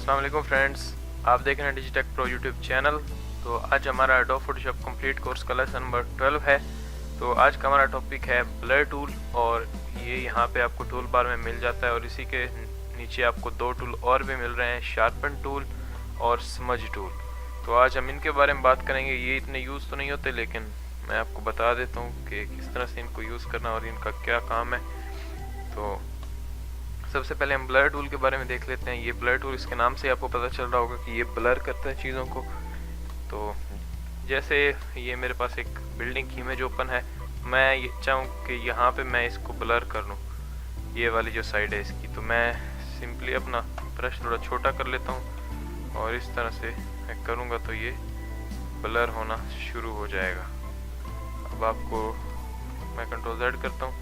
अस्सलाम वालेकुम फ्रेंड्स, आप देख रहे हैं डिजिटेक प्रो यूट्यूब चैनल। तो आज हमारा एडोब फोटोशॉप कंप्लीट कोर्स का लेसन नंबर 12 है। तो आज का हमारा टॉपिक है ब्लर टूल, और ये यहाँ पे आपको टूल बार में मिल जाता है और इसी के नीचे आपको दो टूल और भी मिल रहे हैं, शार्पन टूल और स्मज टूल। तो आज हम इनके बारे में बात करेंगे। ये इतने यूज़ तो नहीं होते, लेकिन मैं आपको बता देता हूँ कि किस तरह से इनको यूज़ करना और इनका क्या काम है। तो सबसे पहले हम ब्लर टूल के बारे में देख लेते हैं। ये ब्लर टूल, इसके नाम से आपको पता चल रहा होगा कि ये ब्लर करता है चीज़ों को। तो जैसे ये मेरे पास एक बिल्डिंग की इमेज ओपन है, मैं ये चाहूँ कि यहाँ पे मैं इसको ब्लर कर लूँ, ये वाली जो साइड है इसकी। तो मैं सिंपली अपना ब्रश थोड़ा छोटा कर लेता हूँ और इस तरह से मैं करूँगा तो ये ब्लर होना शुरू हो जाएगा। अब आपको मैं कंट्रोल Z करता हूँ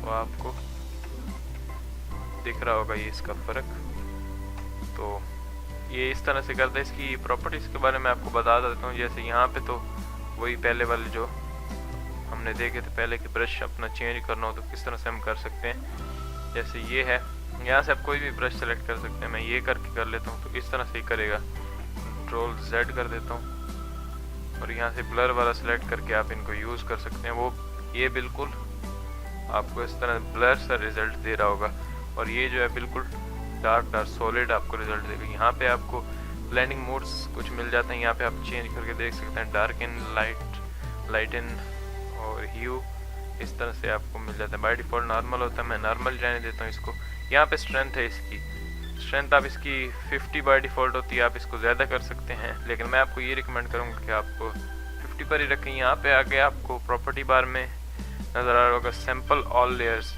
तो आपको दिख रहा होगा ये इसका फ़र्क। तो ये इस तरह से करता है। इसकी प्रॉपर्टीज़ के बारे में आपको बता देता हूँ। जैसे यहाँ पे तो वही पहले वाले जो हमने देखे थे पहले कि ब्रश अपना चेंज करना हो तो किस तरह से हम कर सकते हैं। जैसे ये है, यहाँ से आप कोई भी ब्रश सेलेक्ट कर सकते हैं। मैं ये करके कर लेता हूँ तो इस तरह से ही करेगा। कंट्रोल Z कर देता हूँ और यहाँ से ब्लर वाला सेलेक्ट करके आप इनको यूज़ कर सकते हैं। वो ये बिल्कुल आपको इस तरह ब्लर सा रिज़ल्ट दे रहा होगा, और ये जो है बिल्कुल डार्क सॉलिड आपको रिजल्ट देगा। यहाँ पे आपको ब्लेंडिंग मोड्स कुछ मिल जाते हैं, यहाँ पे आप चेंज करके देख सकते हैं। डार्क इन, लाइट इन और ह्यू, इस तरह से आपको मिल जाता है। बाय डिफ़ॉल्ट नॉर्मल होता है, मैं नॉर्मल रहने देता हूँ इसको। यहाँ पे स्ट्रेंथ है, इसकी स्ट्रेंथ आप इसकी 50 बाय डिफ़ॉल्ट होती है, आप इसको ज़्यादा कर सकते हैं, लेकिन मैं आपको ये रिकमेंड करूँगा कि आपको 50 पर ही रखें। यहाँ पे आगे आपको प्रॉपर्टी बार में नज़र आ रहा होगा सैम्पल ऑल लेयर्स।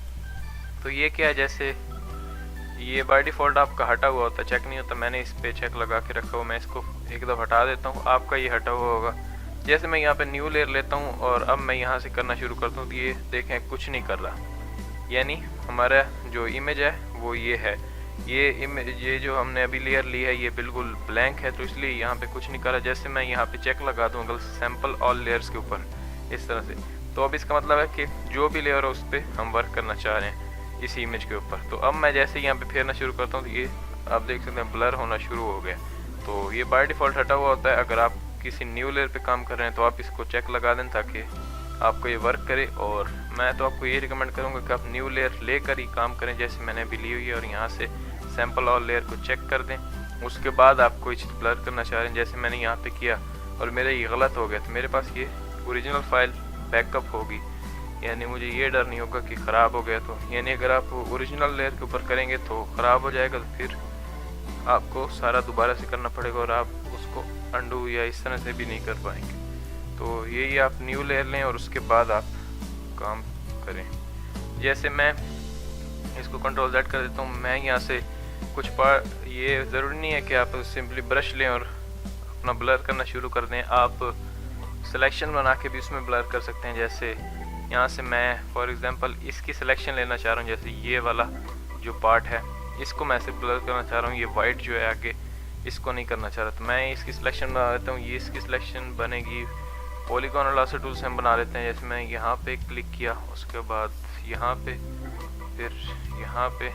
तो ये क्या है, जैसे ये बाय डिफ़ॉल्ट आपका हटा हुआ होता है, चेक नहीं होता। मैंने इस पे चेक लगा के रखा हुआ, मैं इसको एक दफ़ा हटा देता हूँ, आपका ये हटा हुआ होगा। जैसे मैं यहाँ पे न्यू लेयर लेता हूँ और अब मैं यहाँ से करना शुरू करता हूँ तो ये देखें कुछ नहीं कर रहा, यानी हमारा जो इमेज है वो ये है। ये इमेज, ये जो हमने अभी लेयर ली है ये बिल्कुल ब्लैंक है, तो इसलिए यहाँ पे कुछ नहीं कर रहा। जैसे मैं यहाँ पे चेक लगा दूँगा सैम्पल ऑल लेयर्स के ऊपर इस तरह से, तो अब इसका मतलब है कि जो भी लेयर है उस पर हम वर्क करना चाह रहे हैं इसी इमेज के ऊपर। तो अब मैं जैसे यहाँ पे फेरना शुरू करता हूँ तो ये आप देख सकते हैं ब्लर होना शुरू हो गया। तो ये बाय डिफ़ॉल्ट हटा हुआ होता है। अगर आप किसी न्यू लेयर पे काम कर रहे हैं तो आप इसको चेक लगा दें ताकि आपको ये वर्क करे। और मैं तो आपको ये रिकमेंड करूँगा कि आप न्यू लेयर लेकर ही काम करें, जैसे मैंने अभी ली हुई है, और यहाँ से सैम्पल ऑल लेयर को चेक कर दें। उसके बाद आप कोई चीज़ ब्लर करना चाह रहे हैं, जैसे मैंने यहाँ पर किया और मेरा ये गलत हो गया, तो मेरे पास ये ओरिजिनल फाइल बैकअप होगी, यानी मुझे ये डर नहीं होगा कि ख़राब हो गया। तो यानी अगर आप ओरिजिनल लेयर के ऊपर करेंगे तो ख़राब हो जाएगा, तो फिर आपको सारा दोबारा से करना पड़ेगा और आप उसको अंडू या इस तरह से भी नहीं कर पाएंगे। तो यही आप न्यू लेयर लें और उसके बाद आप काम करें। जैसे मैं इसको कंट्रोल Z कर देता हूँ, मैं यहाँ से कुछ पार्ट, ये ज़रूरी नहीं है कि आप सिंपली ब्रश लें और अपना ब्लर करना शुरू कर दें। आप सिलेक्शन बना के भी उसमें ब्लर कर सकते हैं। जैसे यहाँ से मैं फॉर एग्जांपल इसकी सिलेक्शन लेना चाह रहा हूँ, जैसे ये वाला जो पार्ट है इसको मैं सिर्फ ब्लर करना चाह रहा हूँ, ये वाइट जो है आगे इसको नहीं करना चाह रहा। तो मैं इसकी सिलेक्शन बना लेता हूँ, ये इसकी सिलेक्शन बनेगी पॉलीगॉन और लासर टूल से हम बना लेते हैं। जैसे मैं यहाँ पे क्लिक किया, उसके बाद यहाँ पे, फिर यहाँ पे,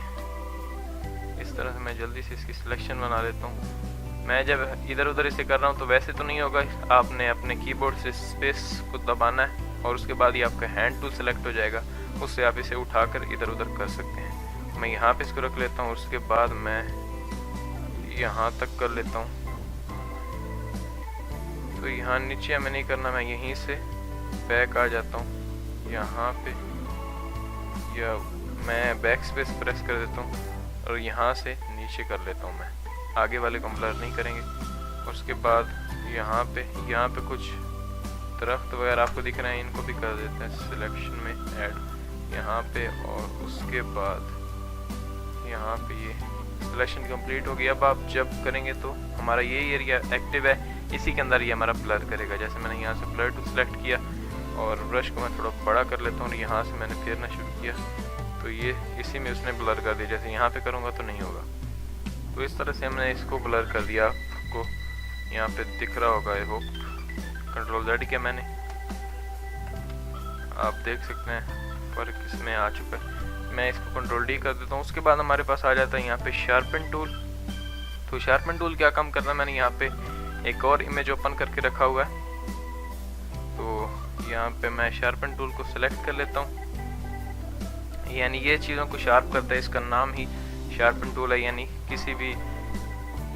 इस तरह से मैं जल्दी से इसकी सिलेक्शन बना लेता हूँ। मैं जब इधर उधर इसे कर रहा हूँ तो वैसे तो नहीं होगा, आपने अपने कीबोर्ड से स्पेस को दबाना है और उसके बाद ही आपका हैंड टूल सेलेक्ट हो जाएगा, उससे आप इसे उठाकर इधर उधर कर सकते हैं। मैं यहाँ पे इसको रख लेता हूँ, उसके बाद मैं यहाँ तक कर लेता हूँ। तो यहाँ नीचे हमें नहीं करना, मैं यहीं से बैक आ जाता हूँ यहाँ पे, या मैं बैक स्पेस प्रेस कर देता हूँ और यहाँ से नीचे कर लेता हूँ। मैं आगे वाले को ब्लर नहीं करेंगे। उसके बाद यहाँ पे कुछ दरख्त वगैरह आपको दिख रहे हैं, इनको भी कर देते हैं सिलेक्शन में ऐड यहाँ पे, और उसके बाद यहाँ पे ये सिलेक्शन कंप्लीट हो गया। अब आप जब करेंगे तो हमारा ये एरिया एक्टिव है, इसी के अंदर ये हमारा ब्लर करेगा। जैसे मैंने यहाँ से ब्लर टू सेलेक्ट किया और ब्रश को मैं थोड़ा बड़ा कर लेता हूँ और यहाँ से मैंने फेरना शुरू किया तो ये इसी में उसने ब्लर कर दिया। जैसे यहाँ पे करूँगा तो नहीं होगा। तो इस तरह से हमने इसको ब्लर कर दिया। आपको यहाँ पे दिख रहा होगा, आई होप। कंट्रोल Z किया मैंने, आप देख सकते हैं फ़र्क इसमें आ चुका है। मैं इसको कंट्रोल डी कर देता हूँ। उसके बाद हमारे पास आ जाता है यहाँ पे शार्पन टूल। तो शार्पन टूल क्या काम करना है, मैंने यहाँ पे एक और इमेज ओपन करके रखा हुआ है। तो यहाँ पे मैं शार्पन टूल को सिलेक्ट कर लेता हूँ, यानी ये चीज़ों को शार्प करता है, इसका नाम ही शार्पन टूल है। यानी किसी भी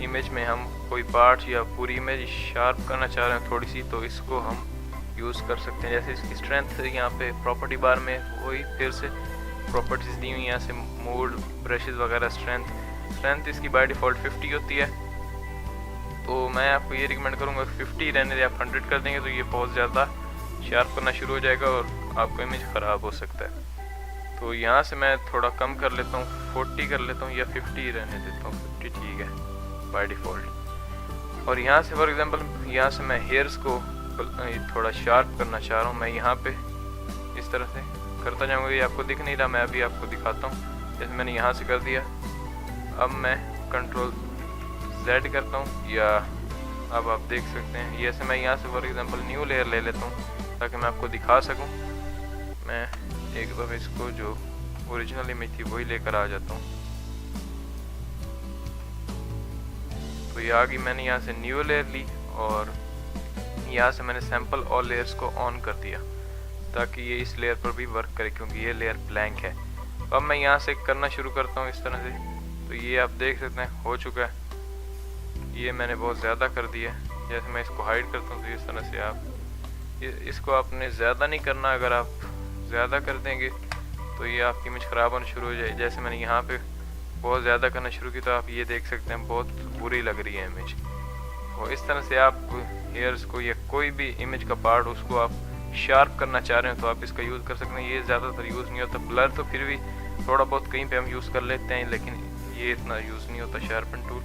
इमेज में हम कोई पार्ट या पूरी इमेज शार्प करना चाह रहे हैं थोड़ी सी, तो इसको हम यूज़ कर सकते हैं। जैसे इसकी स्ट्रेंथ यहाँ पे प्रॉपर्टी बार में वही फिर से प्रॉपर्टीज दी हुई यहाँ से मूड, ब्रशेस वगैरह। स्ट्रेंथ इसकी बाय डिफ़ॉल्ट 50 होती है, तो मैं आपको ये रिकमेंड करूँगा 50 रहने दे। आप 100 कर देंगे तो ये बहुत ज़्यादा शार्प करना शुरू हो जाएगा और आपका इमेज ख़राब हो सकता है। तो यहाँ से मैं थोड़ा कम कर लेता हूँ, 40 कर लेता हूँ या 50 रहने देता हूँ। 50 ठीक है बाय डिफ़ॉल्ट। और यहाँ से फॉर एग्जांपल यहाँ से मैं हेयर्स को थोड़ा शार्प करना चाह रहा हूँ, मैं यहाँ पे इस तरह से करता जाऊँगा। ये आपको दिख नहीं रहा, मैं अभी आपको दिखाता हूँ। जैसे मैंने यहाँ से कर दिया, अब मैं कंट्रोल Z करता हूँ, या अब आप देख सकते हैं जैसे मैं यहाँ से फॉर एग्जांपल न्यू लेयर ले लेता हूँ ताकि मैं आपको दिखा सकूँ। मैं एक दफ़ा इसको जो ओरिजिनल इमेज थी वही लेकर आ जाता हूँ। तो ये आ गई, मैंने यहाँ से न्यू लेयर ली और यहाँ से मैंने सैम्पल ऑल लेयर्स को ऑन कर दिया ताकि ये इस लेयर पर भी वर्क करे, क्योंकि ये लेयर ब्लैंक है। अब मैं यहाँ से करना शुरू करता हूँ इस तरह से। तो ये आप देख सकते हैं हो चुका है, ये मैंने बहुत ज़्यादा कर दिया है। जैसे मैं इसको हाइड करता हूँ तो इस तरह से आप इसको आपने ज़्यादा नहीं करना, अगर आप ज़्यादा कर देंगे तो ये आपकी इमेज ख़राब होना शुरू हो जाए। जैसे मैंने यहाँ पे बहुत ज़्यादा करना शुरू की तो आप ये देख सकते हैं बहुत बुरी लग रही है इमेज। और इस तरह से आप हेयर्स को या कोई भी इमेज का पार्ट उसको आप शार्प करना चाह रहे हैं तो आप इसका यूज़ कर सकते हैं। ये ज़्यादातर यूज़ नहीं होता। ब्लर तो फिर भी थोड़ा बहुत कहीं पे हम यूज़ कर लेते हैं, लेकिन ये इतना यूज़ नहीं होता शार्पन टूल।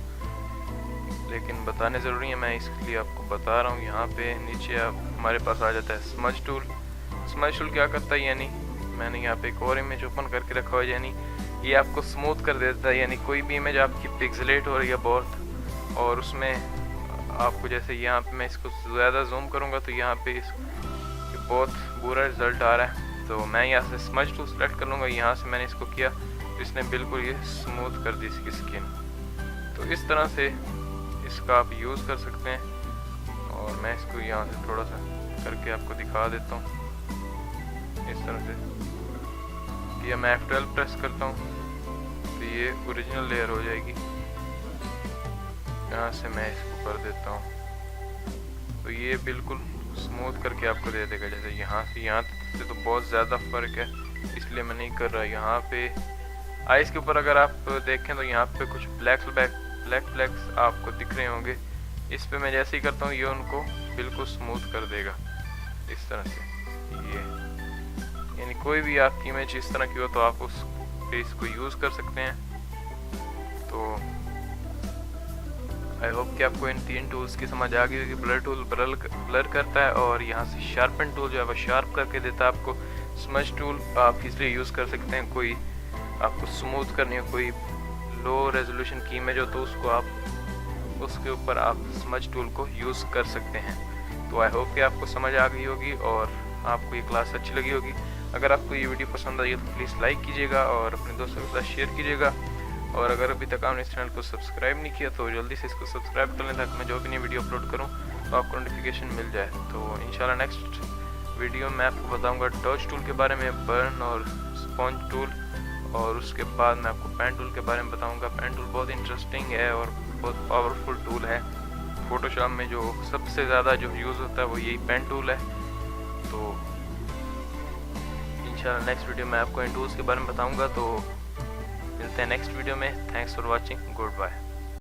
लेकिन बताने ज़रूरी है, मैं इसलिए आपको बता रहा हूँ। यहाँ पे नीचे आप हमारे पास आ जाता है स्मज टूल। स्मज टूल क्या करता है, यानी मैंने यहाँ पे एक और इमेज ओपन करके रखा हुआ है, यानी ये आपको स्मूथ कर देता है। यानी कोई भी इमेज आपकी पिक्सेलेट हो रही है बहुत, और उसमें आपको जैसे यहाँ पे मैं इसको ज़्यादा जूम करूँगा तो यहाँ पे बहुत बुरा रिज़ल्ट आ रहा है। तो मैं यहाँ से स्मज टूल सेलेक्ट कर लूँगा, यहाँ से मैंने इसको किया तो इसने बिल्कुल ये स्मूथ कर दी इसकी स्किन। तो इस तरह से इसका आप यूज़ कर सकते हैं। और मैं इसको यहाँ से थोड़ा सा करके आपको दिखा देता हूँ इस तरह से। या मैं F12 प्रेस करता हूँ तो ये ओरिजिनल लेयर हो जाएगी। यहाँ से मैं इसको कर देता हूँ तो ये बिल्कुल स्मूथ करके आपको दे देगा। जैसे यहाँ से तो बहुत ज़्यादा फ़र्क है, इसलिए मैं नहीं कर रहा। यहाँ पे आइज़ के ऊपर अगर आप देखें तो यहाँ पे कुछ ब्लैक फ्लैक्स आपको दिख रहे होंगे। इस पे मैं जैसे ही करता हूँ ये उनको बिल्कुल स्मूथ कर देगा इस तरह से। ये यानी कोई भी आपकी इमेज इस तरह की हो तो आप उस पे इसको यूज़ कर सकते हैं। तो आई होप कि आपको इन 3 टूल्स की समझ आ गई होगी। ब्लर टूल ब्लर करता है और यहाँ से शार्पन टूल जो है वो शार्प करके देता है आपको। स्मज टूल आप इसलिए यूज़ कर सकते हैं, कोई आपको स्मूथ करनी हो, कोई लो रेजोल्यूशन की इमेज हो तो उसको आप उसके ऊपर आप स्मज टूल को यूज़ कर सकते हैं। तो आई होप कि आपको समझ आ गई होगी और आपको ये क्लास अच्छी लगी होगी। अगर आपको ये वीडियो पसंद आई तो प्लीज़ लाइक कीजिएगा और अपने दोस्तों के साथ शेयर कीजिएगा। और अगर अभी तक आपने इस चैनल को सब्सक्राइब नहीं किया तो जल्दी से इसको सब्सक्राइब कर लें ताकि मैं जो भी नई वीडियो अपलोड करूं तो आपको नोटिफिकेशन मिल जाए। तो इंशाल्लाह नेक्स्ट वीडियो में आपको बताऊंगा टच टूल के बारे में, बर्न और स्पॉन्ज टूल, और उसके बाद मैं आपको पेन टूल के बारे में बताऊंगा। पेन टूल बहुत इंटरेस्टिंग है और बहुत पावरफुल टूल है। फोटोशॉप में जो सबसे ज़्यादा जो यूज़ होता है वो यही पेन टूल है। तो इंशाल्लाह नेक्स्ट वीडियो में आपको इन टूल्स के बारे में बताऊंगा। तो मिलते हैं नेक्स्ट वीडियो में। Thanks for watching, good bye.